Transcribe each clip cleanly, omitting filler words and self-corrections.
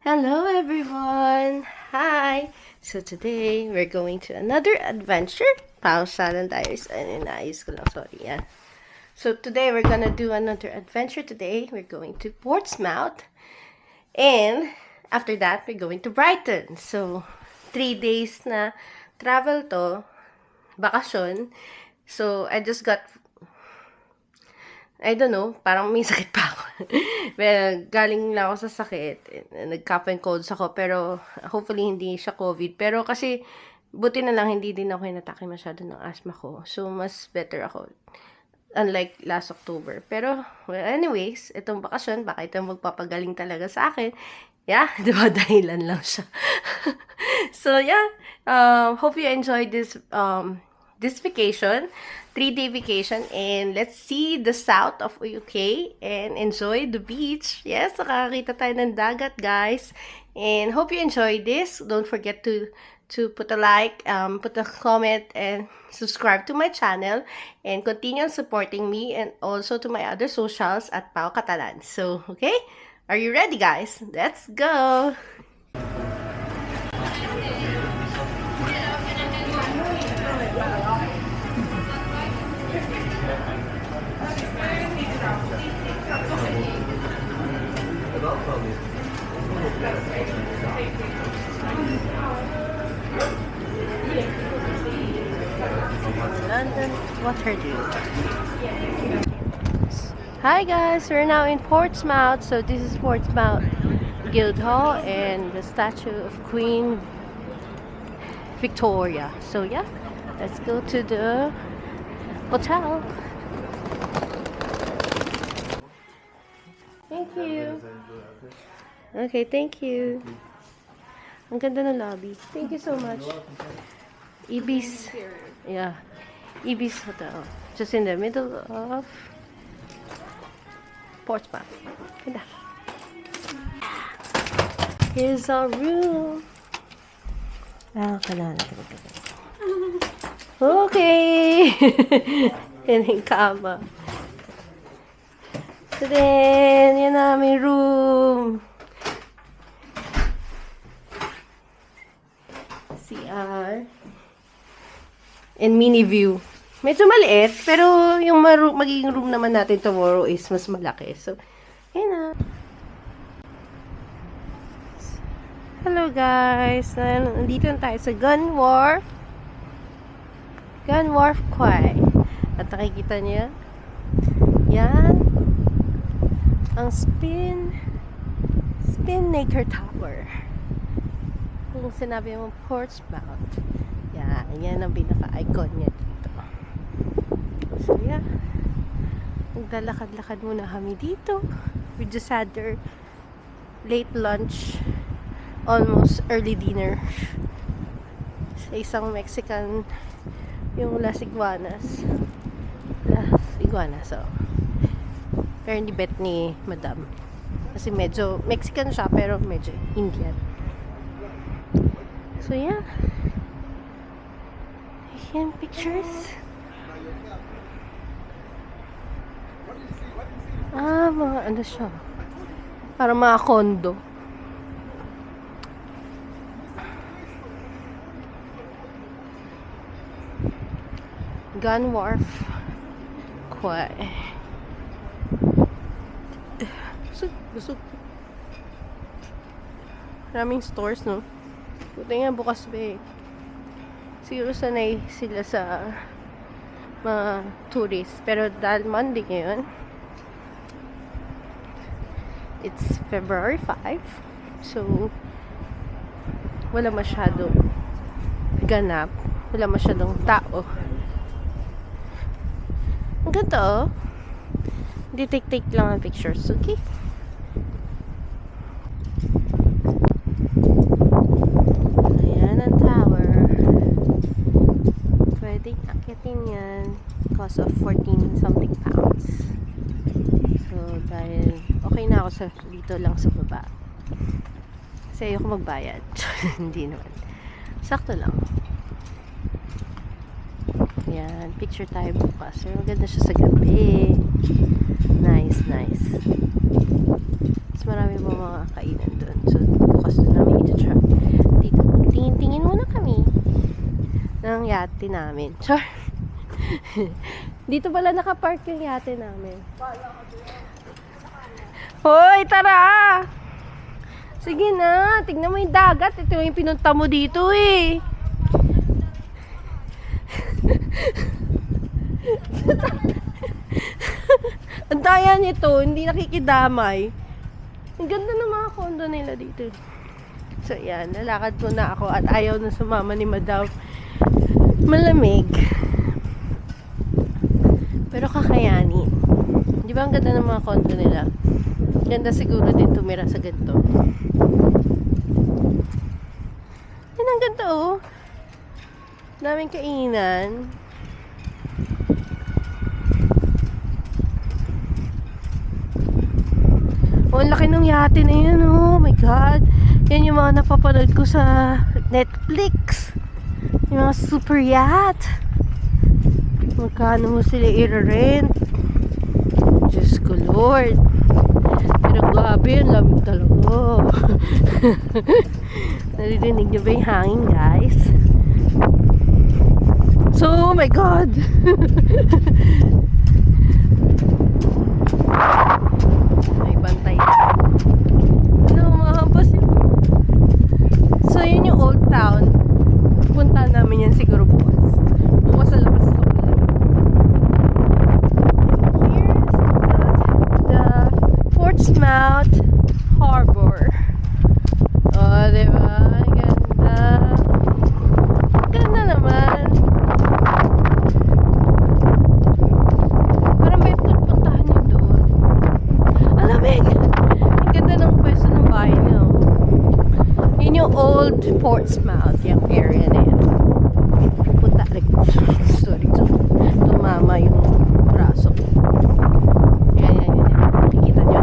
Hello everyone! Hi! So today, we're going to another adventure. Pausalan tayo. Inaayos ko lang. Sorry, yan. So today, we're gonna do another adventure today. We're going to Portsmouth. And after that, we're going to Brighton. So, 3 days na travel to. Bakasyon. So, I don't know, parang may sakit pa ako. Well, galing lang ako sa sakit. Nag-cough and colds ako, pero hopefully hindi siya COVID. Pero kasi, buti na lang hindi din ako inatake masyado ng asthma ko. So, mas better ako. Unlike last October. Pero, well, anyways, itong bakasyon, baka ito magpapagaling talaga sa akin. Yeah, diba, dahilan lang siya. So, yeah, hope you enjoyed this vacation, 3-day vacation, and let's see the south of UK and enjoy the beach. Yes, nakakita tayo ng dagat, guys. And hope you enjoy this. Don't forget to put a like, put a comment, and subscribe to my channel, and continue supporting me and also to my other socials at Pao Catalan. So, okay? Are you ready, guys? Let's go! London Waterloo. Hi guys, we're now in Portsmouth. So this is Portsmouth Guildhall and the statue of Queen Victoria. So yeah, let's go to the hotel. Thank you. Okay, thank you. Ang ganda ng lobby. Thank you so much. Ibis. Yeah. Ibis Hotel. Just in the middle of Portsmouth. Ganda. Here's our room. Kailangan natin magpapagod. Okay. Yan yung kama. So then, yan na aming room. CR. And mini view. Medyo maliit, pero yung magiging room naman natin tomorrow is mas malaki. So, yan na. Hello guys! Nandito na tayo sa Gun Wharf Quay. At nakikita niyo yan ang Spinnaker Tower. Kung sinabi mo Portsmouth, yan ang pinaka-icon niya dito. So yeah, naglalakad-lakad muna kami dito. We just had our late lunch, almost early dinner sa isang Mexican, yung Las Iguanas. So pero hindi bet ni Madam kasi medyo Mexican siya pero medyo Indian. So yeah, yan pictures. Mga ano siya, para mga condo. Gun Wharf Quay. Busog. Maraming stores, no? Buti nga bukas ba eh. Siguro sanay sila sa mga tourists. Pero dahil Monday ngayon, it's February 5. So, wala masyadong ganap. Wala masyadong tao. Ang ganda oh. Hindi take lang ang pictures, okay? Ayan ang tower. Pwedeng akitin yan. Cost of 14 something pounds. So, dahil okay na ako dito lang sa baba. Kasi ayoko magbayad. Hindi naman. Sakto lang. Yan, picture tayo bukas. Pero maganda siya sa gabi. Nice. Mas marami pa mga kainan doon. So, yate namin. Sure. Dito pala nakapark yung yate namin. Hoy, tara! Sige na, tignan mo yung dagat. Ito yung pinunta mo dito eh. Ang daya nito, hindi nakikidamay. Ang ganda ng mga condo nila dito. So yan, lalakad muna ako at ayaw na sumama ni Madam. Malamig. Pero kakayanin. Di ba ang ganda ng mga condo nila? Ganda siguro din tumira sa ganito. Yan ang ganda oh. Daming kainan. Oh, ang laki ng yate na yun, oh my god. Yan yung mga napapanood ko sa Netflix. Yung mga super yacht. Magkano mo sila i-rent? Diyos ko Lord. Pero grabe, ang lamig talaga. Naririnig niyo ba yung hangin, guys? So, oh my god. May bantay. Ano, mga hampas yun. So, yun yung old town. Punta namin yan siguro bukas. Bukas sa labas ito. Here's the Portsmouth Harbor. Oh, diba? Ganda. Ganda naman. Parang may puntahan yun doon. Alamig! Ang ganda ng pwesto ng bahay niyo. Yun yung old Portsmouth, yung area na yan. Punta, like, sorry, tumama yung braso ko. Yan. Kikita nyo?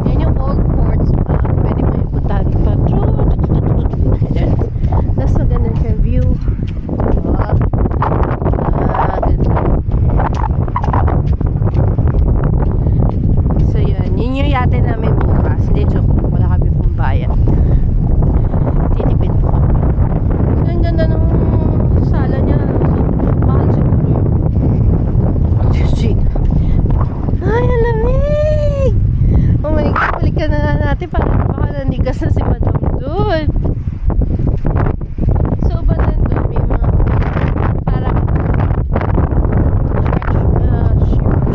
Yan yung old Portsmouth. Pwede mo yung puntahan dito. Yan. Tapos maganda siya view. Ganda. So yun yung yate namin bukas. Hindi, joke. Wala kami pong bayan. Tinipid po kami. So, ang ganda ng sala niya. So, mahal siguro yun. Ay, ang lamig! Oh my God, balikan na natin para baka nanigas na si Madam doon. So, bandan doon may mga parang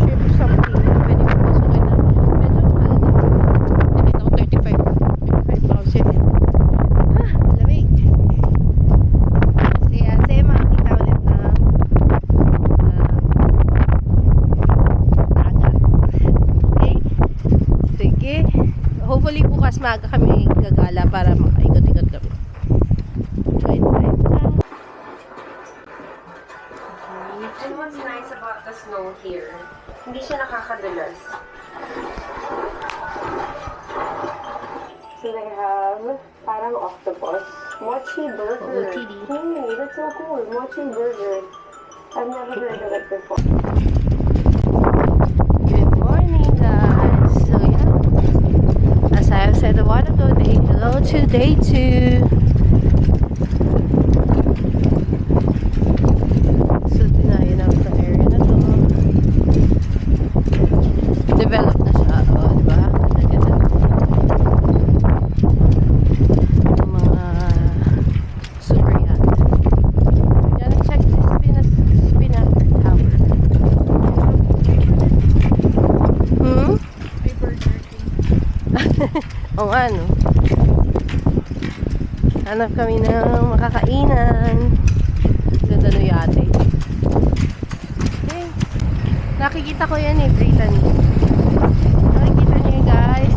ship something na pwede mo pasukin na medyo mahal na. Nakita ko 35 pounds yun. Lamig. Kasi makakita ulit ng dagat. Okay? Sige. Hopefully bukas maaga kami gagala para makaikot-ikot kami. Right. And what's nice about the snow here, hindi siya nakakadulas. So they have parang octopus, mochi burger. Hey, that's so cool, mochi burger. I've never heard of it before. Good morning, guys. So yeah, as I have said a while ago, hello to day 2. So dinayo na ang area na to. Develop na siya, oh, di ba? Ganda-ganda. Yung mga super yacht. We're gonna check this Spinak Tower. May Burger King. O nga, no? Hanap kami ng makakainan. Ganda no yate. Okay. Nakikita ko yan eh, Brittany. Nakikita niyo guys.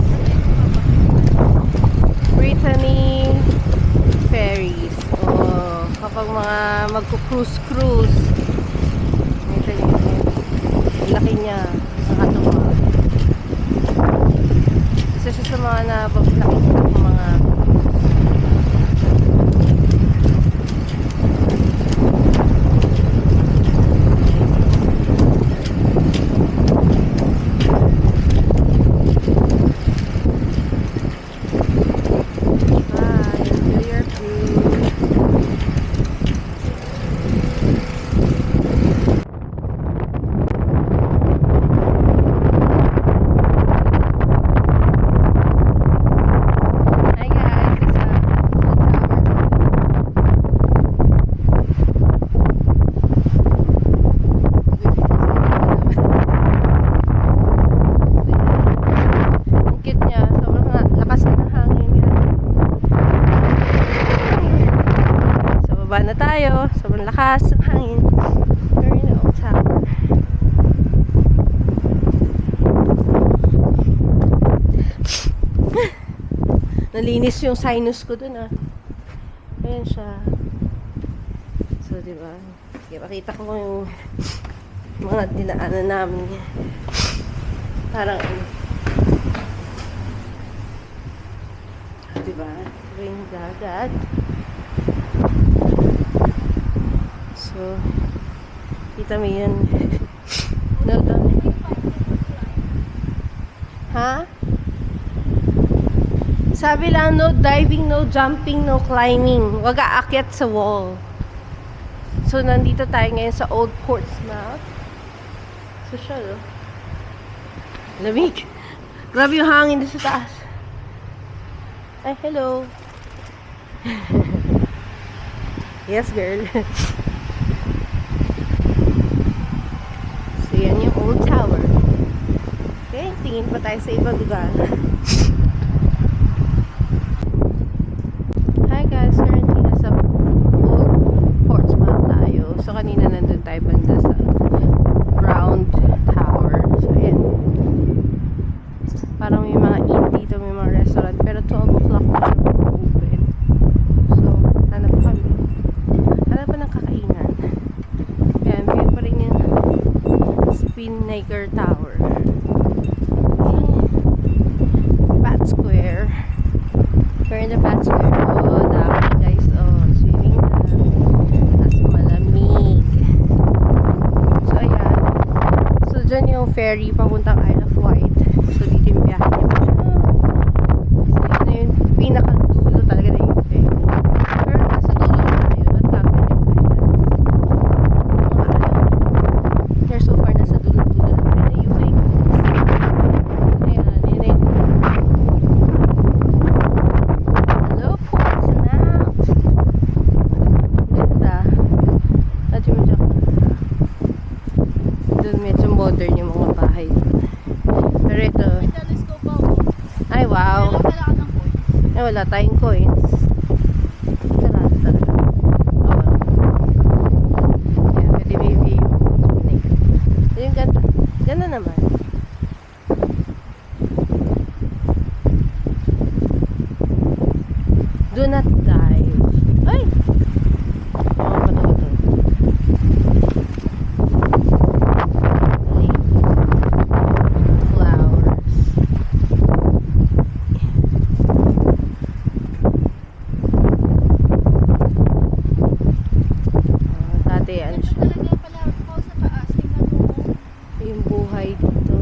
Brittany Ferries. Oh, kapag mga magku-cruise. Nakita niyo yun. Ang laki niya. Nakatuwa. Isa siya sa mga nakikita ko mga na tayo. Sobrang lakas ng hangin. We're in the old tower. Nalinis yung sinus ko dun ah. Ayan siya. So, diba? Sige, pakita ko yung mga dinaanan namin. Parang diba? Ring dagat. So, kita mo yun. No, ha? Sabi lang, no diving, no jumping, no climbing. Wag aakyat sa wall. So, nandito tayo ngayon sa Old Portsmouth. So, siya, no? Lamig. Grabe yung hangin dito sa taas. Ay, hello. Yes, girl. So, yan yung old tower. Okay, tingin pa tayo sa ibang lugar. Hi guys, currently nasa Old Portsmouth tayo. So, kanina nandun tayo banda sa Round Tower. So, yan. Parang may mga inn dito, may mga restaurant. Pero 12 o'clock na siya open. So, hanap kami. Hanap pa ng kakainan. Yan, meron pa rin yung Spinnaker Tower. Bat Square. We're in the Bat Square. Oh, dami guys. Oh, swimming na. Tapos malamig. So, ayan. So, dyan yung ferry papuntang Isle of Wight. So, dito yung biyahe niya. So, yun na yung pinakadulo talaga na yung ferry. Pero nasa dulo na tayo. Nagkakaroon yung islands. They're so far nasa dulo-dulo na tayo na yung fake. Ayan, yun na yung hello, Portsmouth. Ganda. At yung medyo doon medyo modern yung mga bahay. Pero ito, May telescope ako. ay wow. Kailangan ng coins. Ay, wala tayong coins. Sarado talaga. Oh, well. Yan, pwede may view. Yung ganda. Ganda naman. Do not dive. Ay! Oh, pato-pato. Flowers. Dati ano Ito siya. talaga pala ako sa taas. Tingnan mo. Yung buhay dito.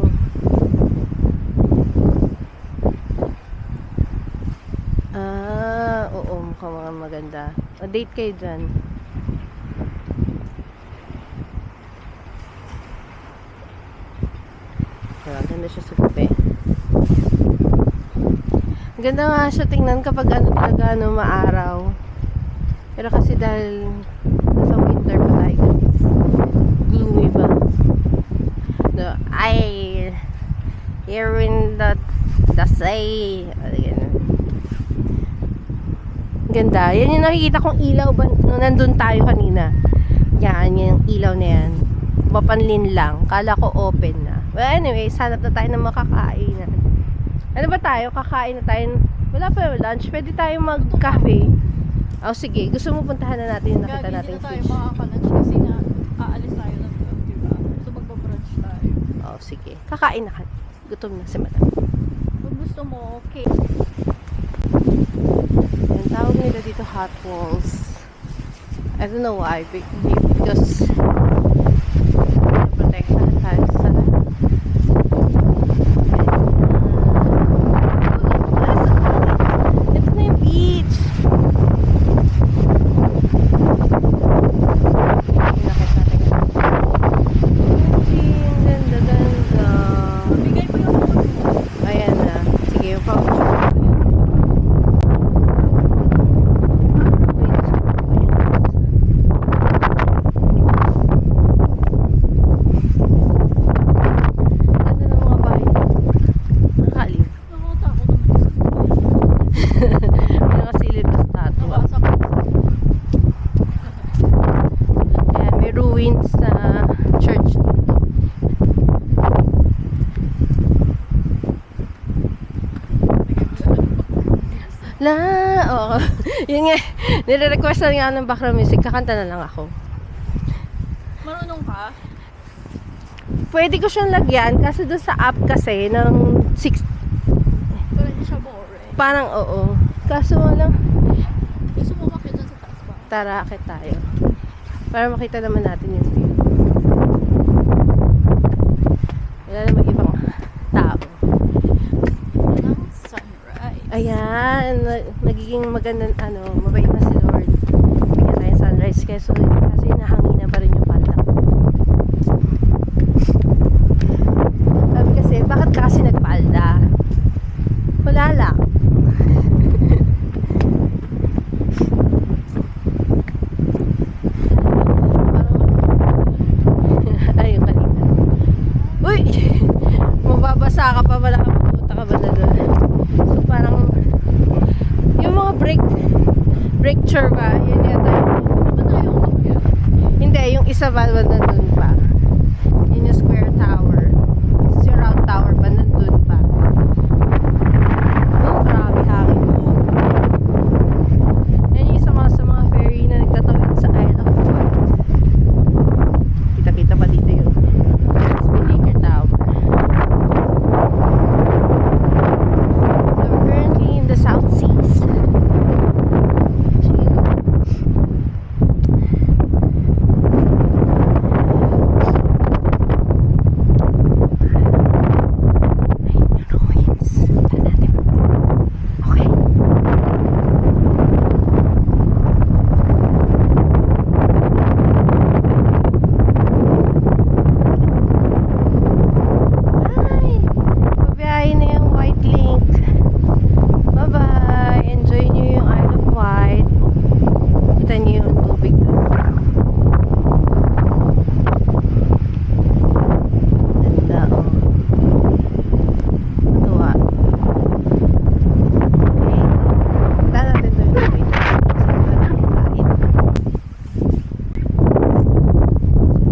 Ah, oo, mukhang mga maganda. O, date kayo dyan. Ganda siya sa gabi. Ganda nga siya tingnan kapag ano talaga ano, maaraw. Pero kasi dahil nasa winter pa tayo, gloomy ba? No, here in the sea. Ganda. Yan yung nakikita kong ilaw ba nung nandun tayo kanina. Yan, yung ilaw na yan. Mapanlin lang. Kala ko open na. Well, anyway, hanap na tayo ng makakain. Ano ba tayo? Kakain na tayo. Wala pa yung lunch. Pwede tayo mag-cafe. Oh, sige. Gusto mo puntahan na natin yung nakita nating tayo fish. makakalunch kasi nga aalis tayo ng 12, diba? So magpa-brunch tayo. Oh, sige. Kakain na ka. Gutom na si madam. Kung gusto mo, okay. Yung tawag nila dito hot walls. I don't know why. Maybe because protektahan tayo sa ito na yung beach. Nakit natin. Ang ganda. Bigay mo yung phone mo. Ayan na. Sige, yung pouch. Ganda ng mga bahay. Nakakaliw. Nakatakot naman. May nakasilip na statue. Nawasak. La, oo. Yun nga, nire-request na nga ng background music, kakanta na lang ako. Marunong ka? Pwede ko siyang lagyan, kasi doon sa app kasi, ng 6, Pero hindi siya boring. parang oo. Kaso walang, Gusto mo makita sa taas ba? tara, akit tayo. Para makita naman natin yung view. Wala namang ibang tao. Walang sunrise. Ayan, nagiging magandang, mabait na si Lord. Bigyan tayong sunrise kasi nahanginan pa rin yung palda. Sabi kasi, bakit ka kasi nagpalda? Wala lang. Ayun kanina. Uy! Mababasa ka pa, wala ka pupunta ka ba na doon? So parang yung mga breakthrough ba? Yun yata yung, Ano tayo umakyat? hindi, yung isa ba nandun pa? Yun yung square tower. Yung round tower pa nandun pa. Oh, grabe hangin. Yan yung isa sa mga ferry na nagtatawid sa Isle of Wight. Kita-kita pa dito yung Spinnaker Tower. So we're currently in the South Seas. Ay, pabiyahin na yung White Link. Bye-bye. Enjoy nyo yung Isle of Wight. Kita nyo yung tubig doon. Ganda, oh. Natuwa. Okay. Punta natin doon yung tubig.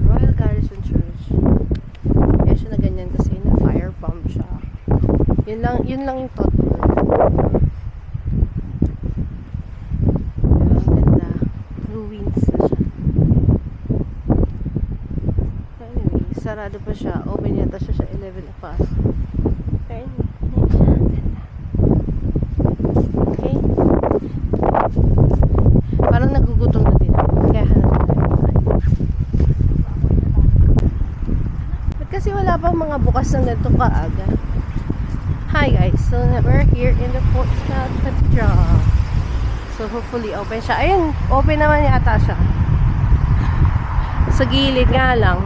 Royal Garrison Church. Kaya siya na ganyan kasi na firebomb siya. Yun lang yung thought ko. Diba? Ang ganda. Ruins na siya. Anyway, sarado pa siya. Open yata siya sa 11 o'clock. Pero anyway, yun siya. Ang ganda. Okay? Parang nagugutom na din ako. Kaya hanap na tayo kumain. Ba't kasi wala pa mga bukas ng ganito kaaga? Hi guys, so we're here in the Portsmouth Cathedral. So hopefully open siya. Ayun, open naman yata siya. Sa gilid nga lang.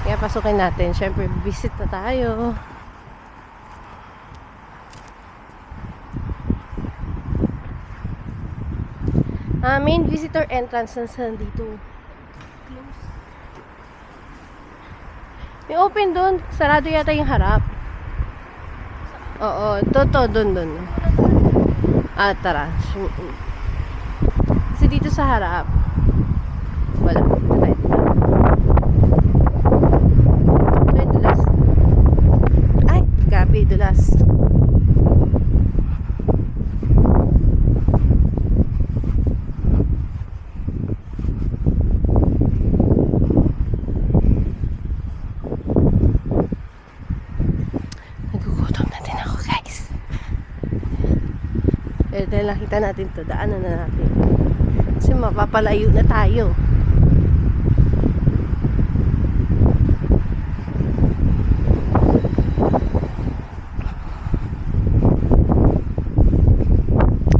Kaya pasukin natin. Siyempre, visit na tayo. Main visitor entrance nandito. Close. May open doon. Sarado yata yung harap. Oo, doon. Ah, tara. Kasi dito sa harap. Wala. Ito yung dulas. Ay, gabi, dulas. Nagugutom na din ako, guys. Eh, dahil nakita natin to, daanan na natin. Kasi mapapalayo na tayo.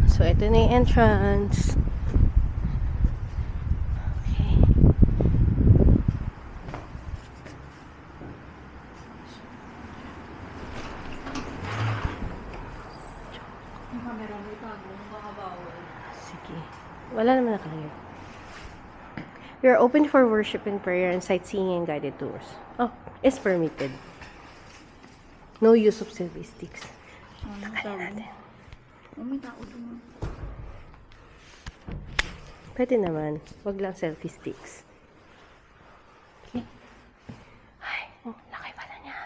So, ito na yung entrance. Okay. Yung camera mo itago, baka bawal. Sige. Wala naman nakalagay. We are open for worship and prayer and sightseeing and guided tours. Oh, is permitted. No use of selfie sticks. Ano Kaya sabi? natin. Oh, may tao doon. Pwede naman. Wag lang selfie sticks. Okay. Ay, laki pala niya.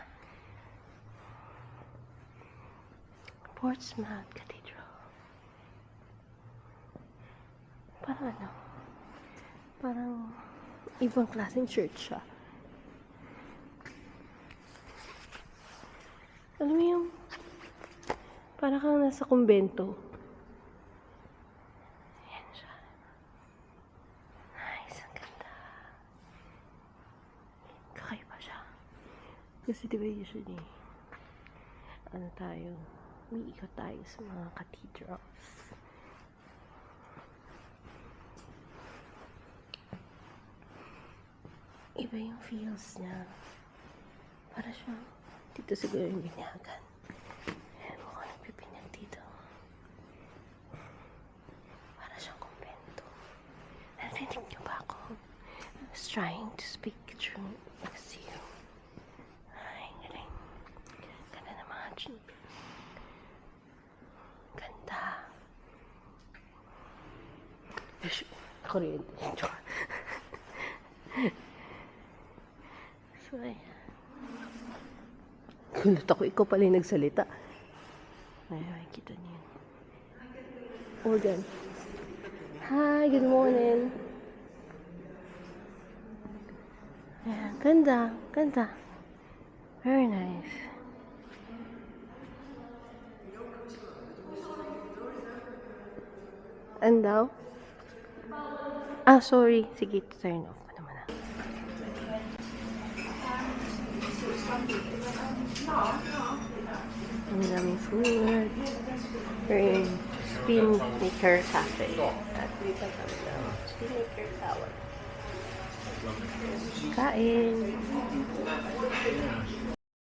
Portsmouth Cathedral. Ano? Parang ibang klaseng church siya. Alam mo yung parang kang nasa kumbento. Ayan siya. Nice, ang ganda. Kakaiba siya. Kasi diba usually, ano tayo, umiikot tayo sa mga cathedrals. Iba yung feels niya. Para siya, dito siguro yung binyagan. Ayan mo kung nagpipinyag dito. Para siyang kumbento. Narinig niyo ba ako? I was trying to speak through next to you. Ay, galing. Ganda ng mga jeep. Ganda. Ako rin. So, ayan. Gulat ako, ikaw pala yung nagsalita. Ay, kita niyo yun. Organ. Hi, good morning. Ayan, ganda, ganda. Very nice. And daw? Ah, sorry. Sige, turn off ko naman na. Ang daming food. We're in Spin Maker Cafe. At dito kami ng Spin Maker Tower. Kain.